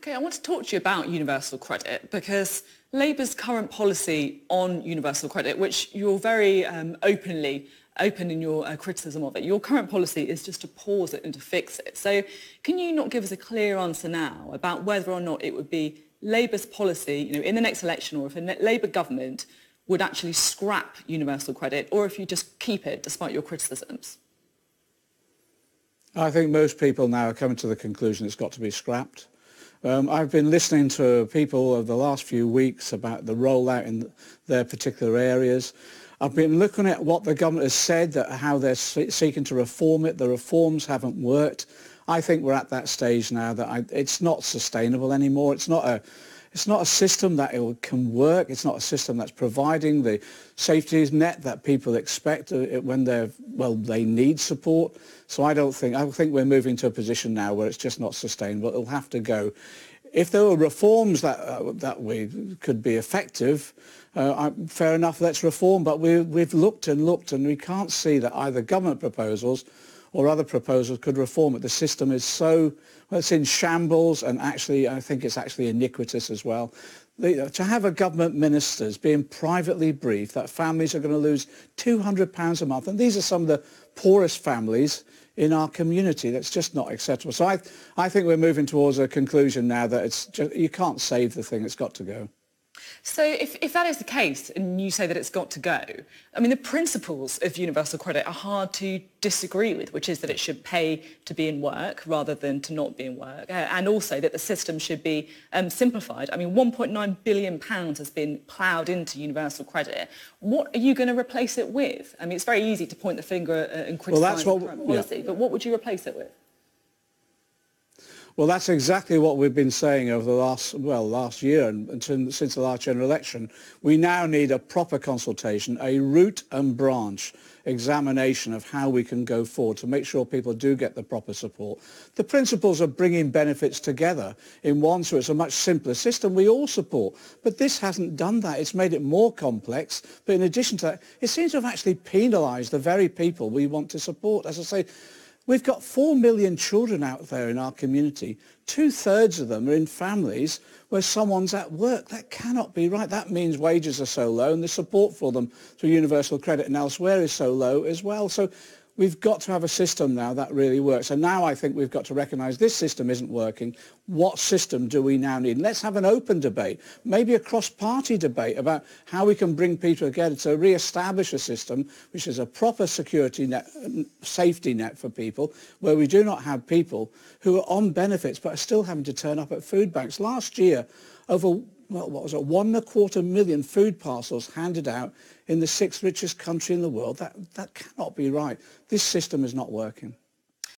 Okay, I want to talk to you about universal credit because Labour's current policy on universal credit, which you're very open in your criticism of it, your current policy is just to pause it and to fix it. So can you not give us a clear answer now about whether or not it would be Labour's policy, in the next election, or if a Labour government would actually scrap universal credit, or if you just keep it despite your criticisms? I think most people now are coming to the conclusion it's got to be scrapped. I've been listening to people over the last few weeks about the rollout in their particular areas. I've been looking at what the government has said, that how they're seeking to reform it. The reforms haven't worked. I think we're at that stage now that it's not sustainable anymore. It's not a system that can work. It's not a system that's providing the safety net that people expect when they need support. So I think we're moving to a position now where it's just not sustainable. It'll have to go. If there were reforms that could be effective, fair enough, let's reform. But we've looked and looked, and we can't see that either government proposals or other proposals could reform it. The system is it's in shambles, and actually I think it's actually iniquitous as well. To have a government ministers being privately briefed that families are going to lose £200 a month, and these are some of the poorest families in our community, that's just not acceptable. So I think we're moving towards a conclusion now that you can't save the thing, it's got to go. So if that is the case, and you say that it's got to go, I mean, the principles of universal credit are hard to disagree with, which is that it should pay to be in work rather than to not be in work, and also that the system should be simplified. I mean, £1.9 billion has been ploughed into universal credit. What are you going to replace it with? I mean, it's very easy to point the finger and criticise the current policy, but what would you replace it with? Well, that's exactly what we've been saying over the last year and since the last general election. We now need a proper consultation, a root and branch examination of how we can go forward to make sure people do get the proper support. The principles of bringing benefits together in one, so it's a much simpler system we all support. But this hasn't done that. It's made it more complex. But in addition to that, it seems to have actually penalised the very people we want to support. As I say, we've got 4 million children out there in our community. 2/3 of them are in families where someone's at work. That cannot be right. That means wages are so low and the support for them through universal credit and elsewhere is so low as well. So we've got to have a system now that really works. And now I think we've got to recognise this system isn't working. What system do we now need? And let's have an open debate, maybe a cross-party debate about how we can bring people together to re-establish a system which is a proper security net, safety net for people, where we do not have people who are on benefits but are still having to turn up at food banks. Last year, over 1.25 million food parcels handed out in the 6th richest country in the world. That cannot be right. This system is not working.